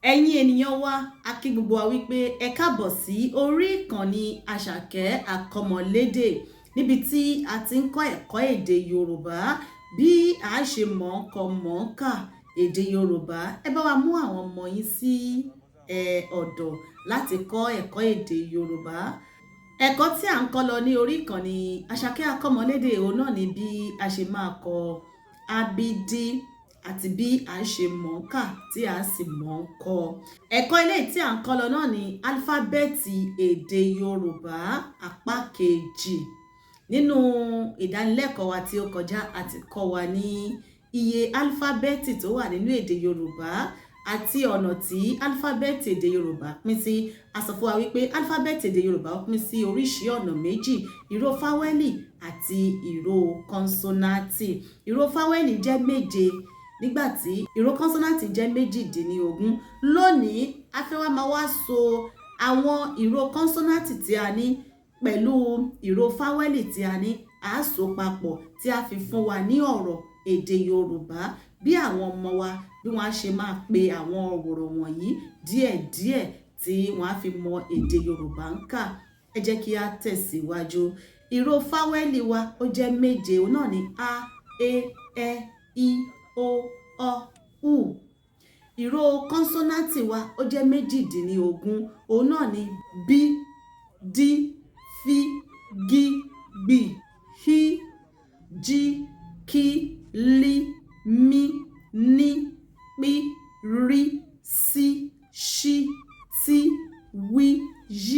Ẹ̀yin ènìyàn wa, a kí gbogbo wa wípé ẹ káàbọ̀ sí orí ìkànnì Àṣàkẹ́ Àkọ́mọlédè níbi tí a ti ń kọ́ ẹ̀kọ́ èdè Yorùbá bí a ṣe mọ̀ọ́kọ mọ̀ọ́kà èdè Yorùbá. Ẹ bá wa mú àwọn ọmọ yín sí ọ̀dọ̀ láti kọ́ ẹ̀kọ́ èdè Yorùbá. Ẹ̀kọ́ tí à ń kọ́ lọ ní orí ìkànnì Àṣàkẹ́ Àkọ́mọlédè òun náà ni bí a ṣe máa kọ abídí àti bí a ṣe mọ̀ọ́kà tí a sì mọ̀ ń kọ. Ẹ̀kọ́ eléyìí tí à ń kọ́ lọ náà ni álífábẹ́ẹ̀tì èdè Yorùbá apá kejì. Nínú ìdánilẹ́kọ̀ọ́ wa tí ó kọjá a ti kọ́ wa ní iye álífábẹ́ẹ̀tì tó wà nínú èdè Yorùbá àti ọ̀nà tí álífábẹ́ẹ̀tì èdè Yorùbá pín sí. A sọ fún wa wípé álífábẹ́ẹ̀tì èdè Yorùbá pín sí oríṣi ọ̀nà méjì: ìró fáwẹ́lì àti ìró kọ́nsọ́náǹtì. Ìró fáwẹ́lì jẹ́ méje nígbàtí ìró kọ́nsọ́náǹtì jẹ́ méjìdínlógún. Lónìí a fẹ́ máa wá so àwọn ìró kọ́nsọ́náǹtì tí a ní pẹ̀lú ìró fáwẹ́lì tí a ní, a so papọ̀ tí a fi fún wa ní ọ̀rọ̀ èdè Yorùbá bí àwọn ọmọ wa bí wọ́n á ṣe máa pe àwọn ọ̀rọ̀ wọ̀nyí díẹ̀díẹ̀ tí wọ́n á fi mọ èdè Yorùbá ń kà. Ẹ jẹ́ kí a tẹ̀síwájú. Ìró fáwẹ́lì wa ó jẹ́ méje, òun náà ni a, e, ẹ, i, o, ọ, u. Ìró kọ́nsọ́náǹtì wa ó jẹ́ méjìdínlógún, òun náà ni b, d, f, g, b, h, j, k, l, m, n, p, r, s, sh, t, w, j.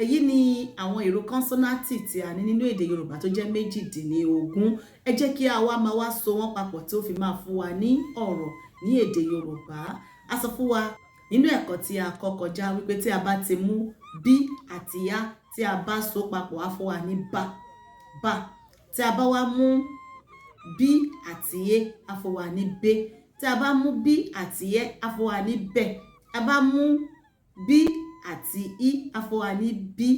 Èyí ni àwọn ìró kọ́nsọ́náǹtì tí a ní nínú èdè Yorùbá tó jẹ́ méjìdínlógún. Ẹ jẹ́ kí a máa wá so wọ́n papọ̀ tí ó fi máa fún wa ní ọ̀rọ̀ ní èdè Yorùbá. A sọ fún wa nínú ẹ̀kọ́ tí a kọ́ kọjá wípé tí a bá ti mú bí àti yá tí a bá so papọ̀ á fún wa ní bá, bá. Tí a bá wá mú bí àti yé á fún wa ní bé. Tí a bá mú bí àti yé á fún wa ní bẹ̀. A bá mú bí àti i á fún wa ní bí.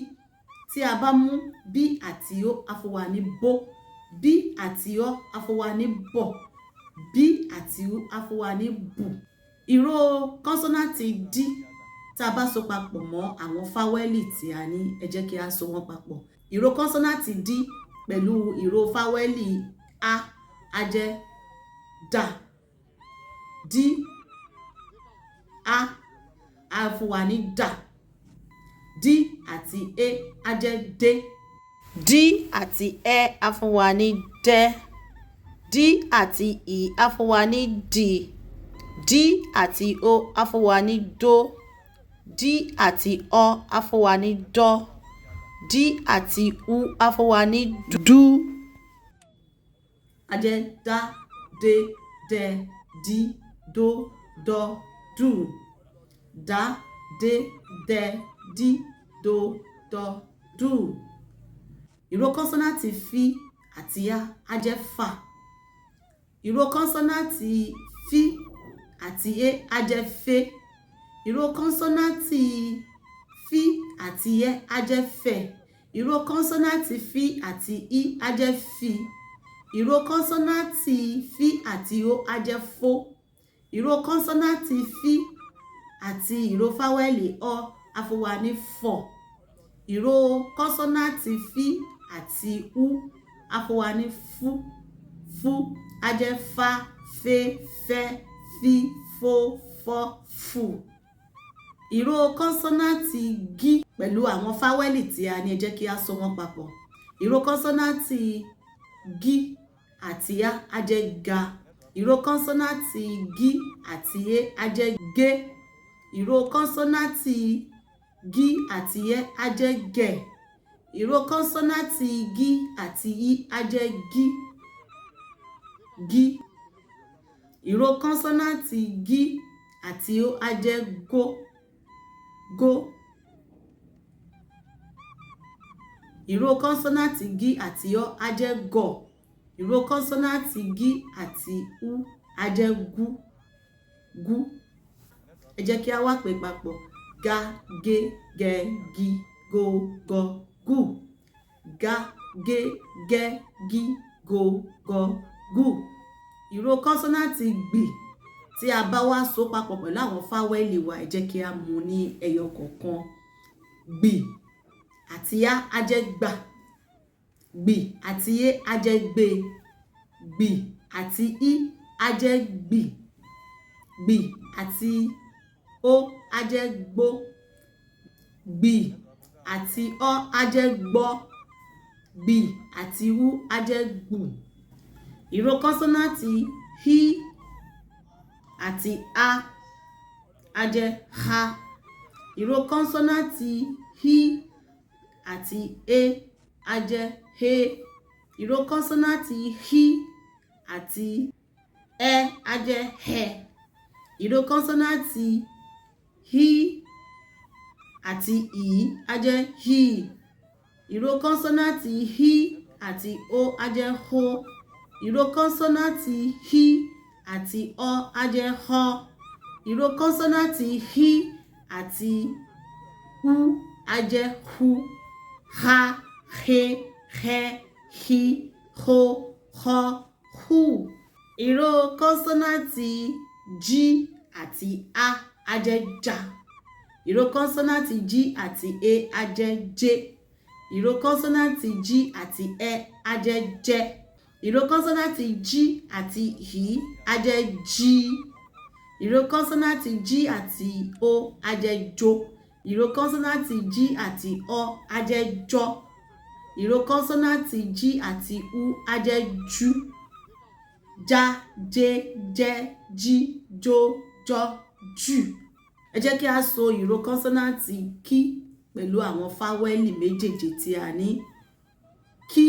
Tí a bá mú bí àti ó á fún wa ní bó. Bí àti ọ á fún wa ní bọ̀. Bí àti u á fún wa ní bù. Ìró kọ́nsọ́náǹtì d tá a bá so papọ̀ mọ́ àwọn fáwẹ́lì tí a ní, ẹ jẹ́ kí a so wọ́n papọ̀. Ìró kọ́nsọ́náǹtì d pẹ̀lú ìró fáwẹ́lì a á jẹ́ dà. D a á fún wa ní dà. D àti e á jẹ́ dé. D àti ẹ á fún wa ní dẹ́. D àti i á fún wa ní dì. D àti o á fún wa ní dó. D àti ọ á fún wa ní dọ́. D àti u á fún wa ní dú. A jẹ́ dá, dé, dẹ, dí, dó, dọ́, dù. Dá, dé, dẹ, dí, dó, dọ́, dù. Ìró kọ́nsọ́náǹtì f àti a á jẹ́ fà. Ìró kọ́nsọ́náǹtì f àti e á jẹ́ fẹ́. Ìró kọ́nsọ́náǹtì f àti ẹ á jẹ́ fẹ̀. Ìró kọ́nsọ́náǹtì f àti i á jẹ́ fì. Ìró kọ́nsọ́náǹtì f àti o á jẹ́ fó. Ìró kọ́nsọ́náǹtì f àti ìró fáwẹ́lì ọ á fún wa ní fọ̀. Ìró kọ́nsọ́náǹtì f àti u á fún wa ní fú. Fú á jẹ́ fá, fẹ́, fẹ́, fí, fó, fọ́, fù. Ìró kọ́nsọ́náǹtì g pẹ̀lú àwọn fáwẹ́lì tí a ní, ẹ jẹ́ kí a so wọ́n papọ̀. Ìró kọ́nsọ́náǹtì g àti a á jẹ́ ga. Ìró kọ́nsọ́náǹtì g àti e á jẹ́ gé. Ìró kọ́nsọ́náǹtì g àti ẹ á jẹ́ gẹ̀. Ìró kọ́nsọ́náǹtì g àti i á jẹ́ gí. Gí. Ìró kọ́nsọ́náǹtì g àti o á jẹ́ gó. Gó. Ìró kọ́nsọ́náǹtì g àti ọ á jẹ́ gọ̀. Ìró kọ́nsọ́náǹtì g àti u á jẹ́ gú. Gú. Ẹ jẹ́ kí a wá pè papọ̀. Ga, gé, gẹ, gi, go, gọ, gù. Ga, gé, gẹ, gi, go, gọ, gù. Ìró kọ́nsọ́náǹtì gbì tí a bá wá so papọ̀ pẹ̀lú àwọn fáwẹ́lì wa ẹ jẹ́ kí a mú ní ẹyọ kọ̀ọ̀kan. Gbì àti á á jẹ́ gbà, gbì àti é á jẹ́ gbé, gbì àti í á jẹ́ gbì, gbì àti ó á jẹ́ gbó, gbì àti ọ́ á jẹ́ gbọ́, gbì àti wú á jẹ́ gbù. Ìró kọ́nsọ́náǹtì hí àti á á jẹ́ há. Ìró kọ́nsọ́náǹtì hí àti é á jẹ́ hé. Ìró kọ́nsọ́náǹtì hí àti ẹ́ á jẹ́ hẹ́. Ìró kọ́nsọ́náǹtì hí àti ì á jẹ́ hí. Ìró kọ́nsọ́náǹtì hí àti ó á jẹ́ hó. Ìró kọ́nsọ́náǹtì hí àti ọ́ á jẹ́ họ́. Ìró kọ́nsọ́náǹtì hí àti hú á jẹ́ hú. Ha, he, hẹ́, hí, hó, họ́, hù. Ìró kọ́nsọ́náǹtì jí àti á á jẹ́ já. Ìró kọ́nsọ́náǹtì jí àti é á jẹ́ jé. Ìró kọ́nsọ́náǹtì jí àti ẹ́ á jẹ́ jẹ́. Ìró kọ́nsọ́náǹtì jí àti hí á jẹ́ jí. Ìró kọ́nsọ́náǹtì jí àti ó á jẹ́ jó. Ìró kọ́nsọ́náǹtì jí àti ọ́ á jẹ́ jọ́. Ìró kọ́nsọ́náǹtì jí àti ú á jẹ́ jú. Já, jé, jẹ́, jí, jó, jọ́, jù. Ẹ jẹ́ kí a so ìró kọ́nsọ́náǹtì kí pẹ̀lú àwọn fáwẹ́lì méjèèjì tí a ní. Kí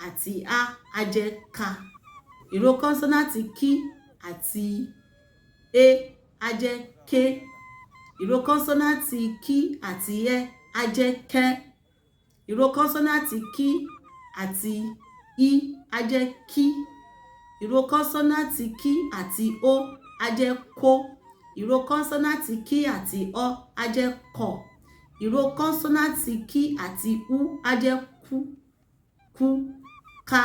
àti á á jẹ́ ká. Ìró kọ́nsọ́náǹtì kí àti é á jẹ́ ké. Ìró kọ́nsọ́náǹtì kí àti ẹ́ á jẹ́ kẹ́. Ìró kọ́nsọ́náǹtì kí àti í á jẹ́ kí. Ìró kọ́nsọ́náǹtì kí àti ó á jẹ́ kó. Ìró kọ́nsọ́náǹtì kí àti ọ́ á jẹ́ kọ̀. Ìró kọ́nsọ́náǹtì kí àti ú á jẹ́ kú. Kú, ká,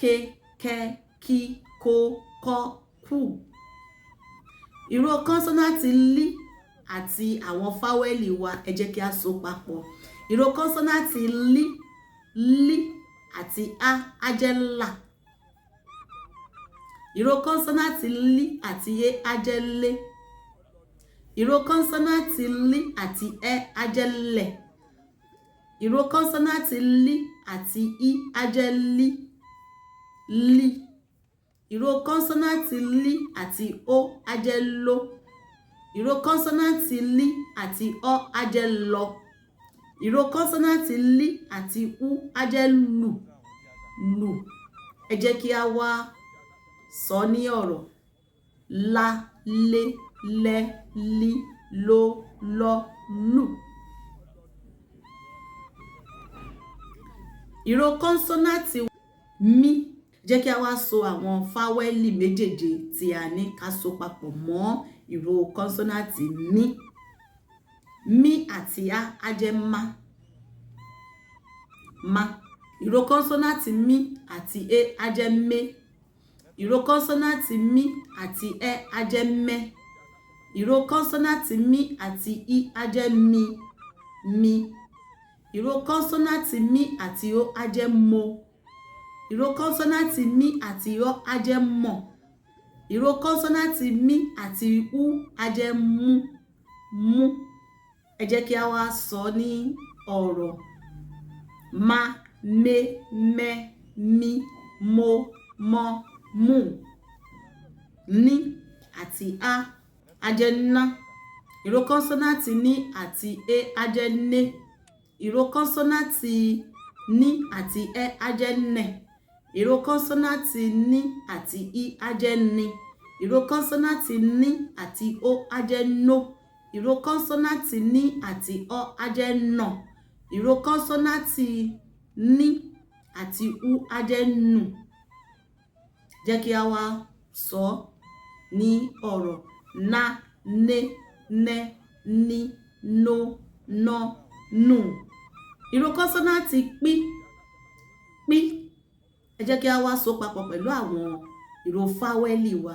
ké, kẹ́, kí, kó, kọ́, kù. Ìró kọ́nsọ́náǹtì lí àti àwọn fáwẹ́lì wa ẹ jẹ́ kí a so papọ̀. Ìró kọ́nsọ́náǹtì lí, lí àti á á jẹ́ là. Ìró kọ́nsọ́náǹtì lí àti é á jẹ́ lé. Ìró kọ́nsọ́náǹtì lí àti ẹ́ á jẹ́ lẹ̀. Ìró kọ́nsọ́náǹtì lí àti í á jẹ́ lí, lí. Ìró kọ́nsọ́náǹtì lí àti ó á jẹ́ ló. Ìró kọ́nsọ́náǹtì lí àti ọ́ á jẹ́ lọ. Ìró kọ́nsọ́náǹtì lí àti ú á jẹ́ lù, lù. Ẹ jẹ́ kí a wá sọ ní ọ̀rọ̀. Lá, lé, lẹ́, lí, ló, lọ́, lù. Ìró kọ́nsọ́náǹtì mí. Jẹ́ kí a wá so àwọn fáwẹ́lì méjèèjì tí a ní ká so papọ̀ mọ́ ìró kọ́nsọ́náǹtì mí. Mí àti á á jẹ́ má, má. Ìró kọ́nsọ́náǹtì mí àti é á jẹ́ mé. Ìró kọ́nsọ́náǹtì mí àti ẹ́ á jẹ́ mẹ́. Ìró kọ́nsọ́náǹtì mí àti í á jẹ́ mí, mí. Ìró kọ́nsọ́náǹtì mí àti ó á jẹ́ mo. Ìró kọ́nsọ́náǹtì mí àti ọ́ á jẹ́ mọ̀. Ìró kọ́nsọ́náǹtì mí àti ú á jẹ́ mú, mú. Ẹ jẹ́ kí a wá sọ ní ọ̀rọ̀. Má, mé, mẹ́, mí, mo, mọ, mù. Ní àti á á jẹ́ ná. Ìró kọ́nsọ́náǹtì ní àti é á jẹ́ né. Ìró kọ́nsọ́náǹtì ní àti ẹ́ á jẹ́ nẹ̀. Ìró kọ́nsọ́náǹtì ní àti í á jẹ́ ni. Ìró kọ́nsọ́náǹtì ní àti ó á jẹ́ nó. Ìró kọ́nsọ́náǹtì ní àti ọ́ á jẹ́ nọ̀. Ìró kọ́nsọ́náǹtì ní àti ú á jẹ́ nù. Jẹ́ kí a wá sọ ní ọ̀rọ̀. Ná, né, nẹ́, ní, nó, nọ́, nù. Ìró kọ́nsọ́náǹtì pí, pí. Ẹ jẹ́ kí a wá so papọ̀ pẹ̀lú àwọn ìró fáwẹ́lì wa.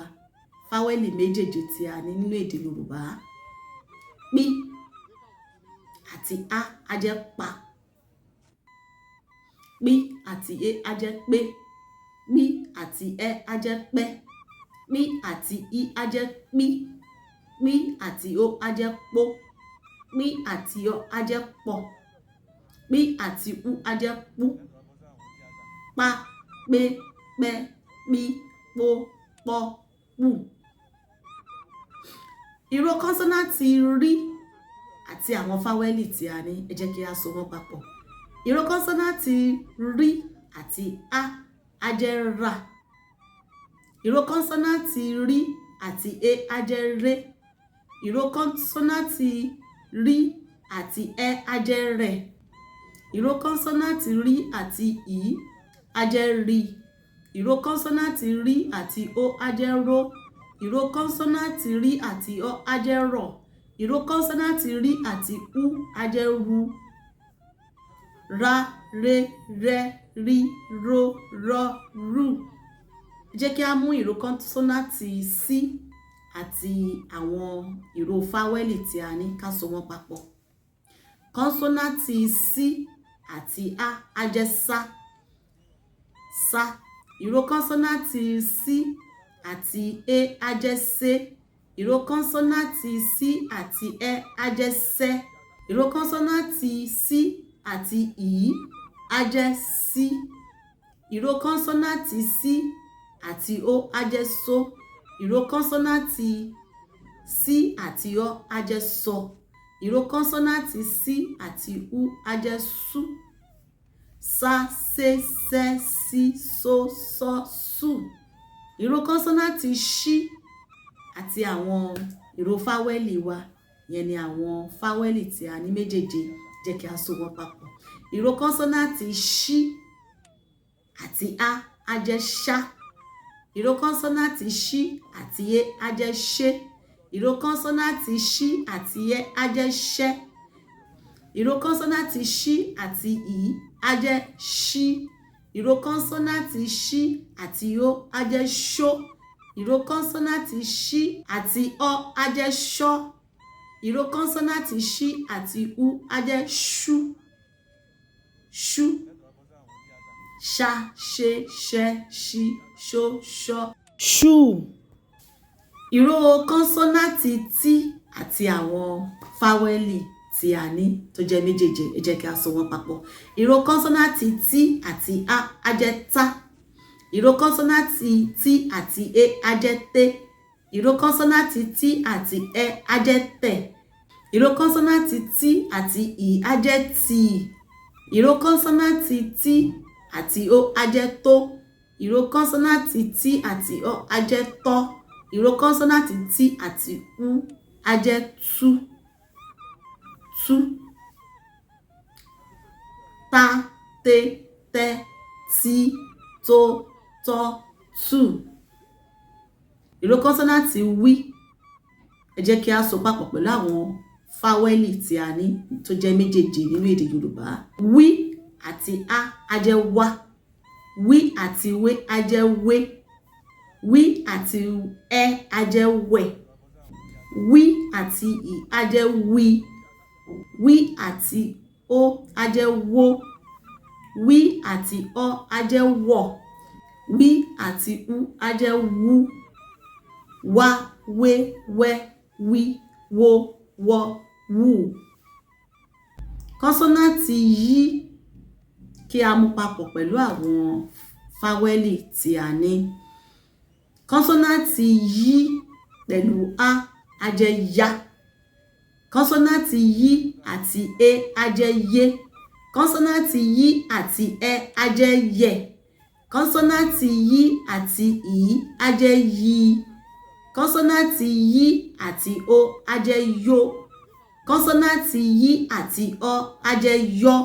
fáwẹ́lì méjèèjì tí a ní nínú èdè Yorùbá. Pí àti á á jẹ́ pa. Pí àti é á jẹ́ pé. Pí àti ẹ́ á jẹ́ pẹ́. Pí àti í á jẹ́ pí. Pí àti ó á jẹ́ pó. Pí àti ọ á jẹ́ pọ̀. Pí àti ú á jẹ́ pú. Pa, pé, pẹ́, pí, pó, pọ́, pù. Ìró kọ́nsọ́náǹtì rí àti àwọn fáwẹ́lì tí a ní, ẹ jẹ́ kí a so wọ́n papọ̀. Ìró kọ́nsọ́náǹtì rí àti á jẹ́ rà. Ìró kọ́nsọ́náǹtì rí àti é á jẹ́ ré. Ìró kọ́nsọ́náǹtì rí àti ẹ́ á jẹ́ rẹ̀. Ìró kọ́nsọ́náǹtì rí àti ì á jẹ́ rí. Ìró kọ́nsọ́náǹtì rí àti ó á jẹ́ ró. Ìró kọ́nsọ́náǹtì rí àti ọ á jẹ́ rọ̀. Ìró kọ́nsọ́náǹtì rí àti ú á jẹ́ ru. Ra, re, rẹ, rí, ro, rọ, rù. Jẹ́ kí a mú ìró kọ́nsọ́náǹtì sí àti àwọn ìró fáwẹ́lì tí a ní ká so wọ́n papọ̀. Kọ́nsọ́náǹtì sí àti á jẹ́ sá. Sá. Ìró kọ́nsọ́náǹtì sí àti é á jẹ́ sé. Ìró kọ́nsọ́náǹtì sí àti ẹ́ á jẹ́ sẹ́. Ìró kọ́nsọ́náǹtì sí àti ì á jẹ́ sí. Ìró kọ́nsọ́náǹtì sí àti ó á jẹ́ só. Ìró kọ́nsọ́náǹtì sí àti ọ á jẹ́ sọ. Ìró kọ́nsọ́náǹtì sí àti ú á jẹ́ sú. Sá, sé, sẹ́, sí, só, sọ́, sú. Ìró kọ́nsọ́náǹtì ṣí àti àwọn ìró fáwẹ́lì wa, yẹn ni àwọn fáwẹ́lì tí a ní méjèèjì, jẹ́ kí a so wọ́n papọ̀. Ìró kọ́nsọ́náǹtì ṣí àti á jẹ́ ṣá. Ìró kọ́nsọ́náǹtì ṣí àti é á jẹ́ ṣé. Ìró kọ́nsọ́náǹtì ṣí àti ẹ́ á jẹ́ ṣẹ́. Ìró kọ́nsọ́náǹtì ṣí àti ì á jẹ́ ṣí. Ìró kọ́nsọ́náǹtì ṣí àti ó á jẹ́ ṣó. Ìró kọ́nsọ́náǹtì ṣí àti ọ á jẹ́ ṣọ́. Ìró kọ́nsọ́náǹtì ṣí àti ú á jẹ́ ṣú. Ṣú. Ṣá, ṣe, ṣẹ́, ṣí, ṣó, ṣọ́. Ṣú. Ìró kọ́nsọ́náǹtì tí àti àwọn fáwẹ́lì tí a ní tó jẹ́ méjèèjì, ẹ jẹ́ kí a so wọ́n papọ̀. Ìró kọ́nsọ́náǹtì tí àti á jẹ́ tá. Ìró kọ́nsọ́náǹtì tí àti é á jẹ́ té. Ìró kọ́nsọ́náǹtì tí àti ẹ́ á jẹ́ tẹ̀. Ìró kọ́nsọ́náǹtì tí àti ì á jẹ́ tì. Ìró kọ́nsọ́náǹtì tí àti ó á jẹ́ tó. Ìró kọ́nsọ́náǹtì tí àti ọ á jẹ́ tọ́. Ìró kọ́nsọ́náǹtì tí àti ú á jẹ́ tú. Tú. Tá, té, tẹ́, tí, tó, tọ́, tú. Ìró kọ́nsọ́náǹtì wí, ẹ jẹ́ kí a so papọ̀ pẹ̀lú àwọn fáwẹ́lì tí a ní tó jẹ́ méjèèjì nínú èdè Yorùbá. Wí àti á jẹ́ wá. Wí àti wé á jẹ́ wé. Wí àti ẹ́ á jẹ́ wẹ̀. Wí àti ì á jẹ́ wí. Wí àti ó á jẹ́ wó. Wí àti ọ á jẹ́ wọ̀. Wí àti ú á jẹ́ wú. Wá, wé, wẹ́, wí, wó, wọ́, wù. Kọ́nsọ́náǹtì yí kí a mú papọ̀ pẹ̀lú àwọn fáwẹ́lì tí a ní. Kọ́nsọ́náǹtì yí pẹ̀lú á jẹ́ yá. Kọ́nsọ́náǹtì yí àti é á jẹ́ yé. Kọ́nsọ́náǹtì yí àti ẹ́ á jẹ́ yẹ̀. Kọ́nsọ́náǹtì yí àti ì á jẹ́ yí. Kọ́nsọ́náǹtì yí àti ó á jẹ́ yó. Kọ́nsọ́náǹtì yí àti ọ á jẹ́ yọ́.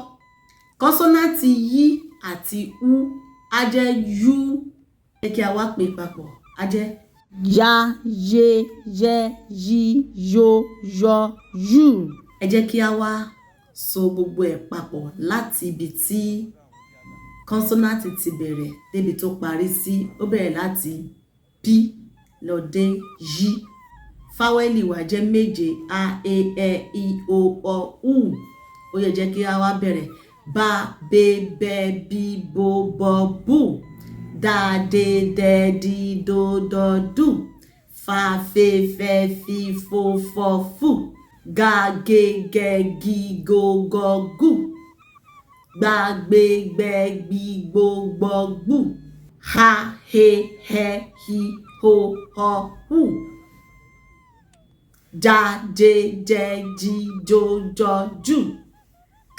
Kọ́nsọ́náǹtì yí àti ú á jẹ́ yú. Ẹ kí a wá pè papọ̀, á jẹ́ yá, yé, yẹ́, yí, yó, yọ́, yù. Ẹ jẹ́ kí a wá so gbogbo ẹ̀ papọ̀ láti ibi tí kọ́nsọ́náǹtì ti bẹ̀rẹ̀ débi tó parí sí. Ó bẹ̀rẹ̀ láti bí lọ dé yí. Fáwẹ́lì wa jẹ́ méje a e ẹ i o ọ u. Ó yẹ jẹ́ kí a wá bẹ̀rẹ̀ ba be bẹ bí bo bọ bú da de dẹ di do dọ dù fa fe fẹ fi fo fọ fù ga ge gẹ gi go gọ gù gba gbe gbẹ gbi gbo gbọ gbù ha he hẹ hi ho họ hù ja je jẹ ji jo jọ jù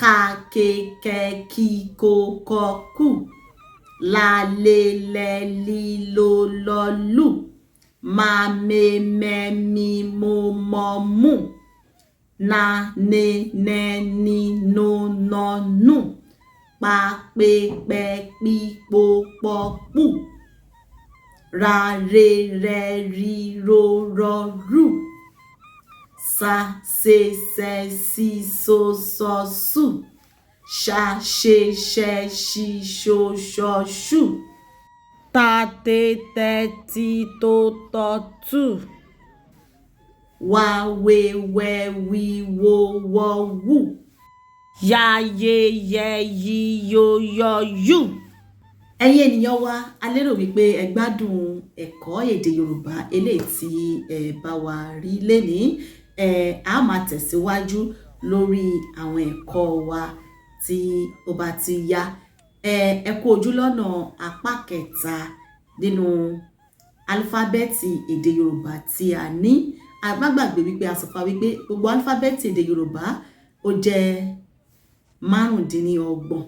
ka ke kẹ ki ko kọ kù la le lẹ li lo lọ lù ma me mẹ mi mo mọ mù na ne nẹ ni no nọ nù pa pe pẹ pi po pọ pù ra re rẹ ri ro rọ rù sa se sẹ si so sọ sù ṣa ṣe ṣẹ ṣi ṣo ṣọ ṣù ta te tẹ ti to tọ tù wa we wẹ wi wo wọ wù ya ye yẹ yi yo yọ yù. Ẹ̀yin ènìyàn wa, a lérò wípé ẹ gbádùn ẹ̀kọ́ èdè Yorùbá eléyìí tí ẹ bá wa rí lénìí. A máa tẹ̀síwájú lórí àwọn ẹ̀kọ́ wa tí ó bá ti yá. Ẹ kú ojú lọ́nà apá kẹta nínú álífábẹ́ẹ̀tì èdè Yorùbá tí a ní. A má gbàgbé wípé a sọ fún wa wípé gbogbo álífábẹ́ẹ̀tì èdè Yorùbá ó jẹ́ 25.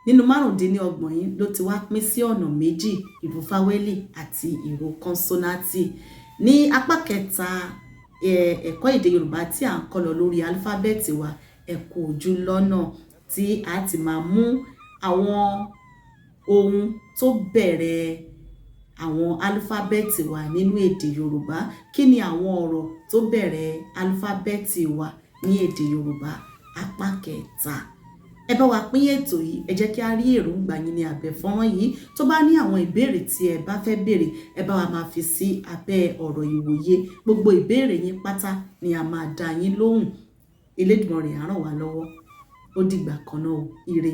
Nínú 25 yìí ló ti wá pín sí ọ̀nà méjì, ìró fáwẹ́lì àti ìró kọ́nsọ́náǹtì. Ní apá kẹta ẹ̀kọ́ èdè Yorùbá tí à ń kọ́ lọ lórí álífábẹ́ẹ̀tì wa, ẹ kú ojú lọ́nà tí a ti máa mú àwọn ohun tó bẹ̀rẹ̀ àwọn álífábẹ́ẹ̀tì wa nínú èdè Yorùbá. Kí ni àwọn ọ̀rọ̀ tó bẹ̀rẹ̀ álífábẹ́ẹ̀tì wa ní èdè Yorùbá? Apá kẹta. Ẹ bá wa pín ètò yìí, ẹ jẹ́ kí a rí èròǹgbà yín ní abẹ́ fọ́nrán yìí. Tó bá ní àwọn ìbéèrè tí ẹ bá fẹ́ béèrè, ẹ bá wa máa fi sí abẹ́ ọ̀rọ̀ ìwòye. Gbogbo ìbéèrè yín pátá ni a máa dá yín lóhùn. Elédùmarè á ràn wá lọ́wọ́. Ó dìgbà kan náà o. Ire.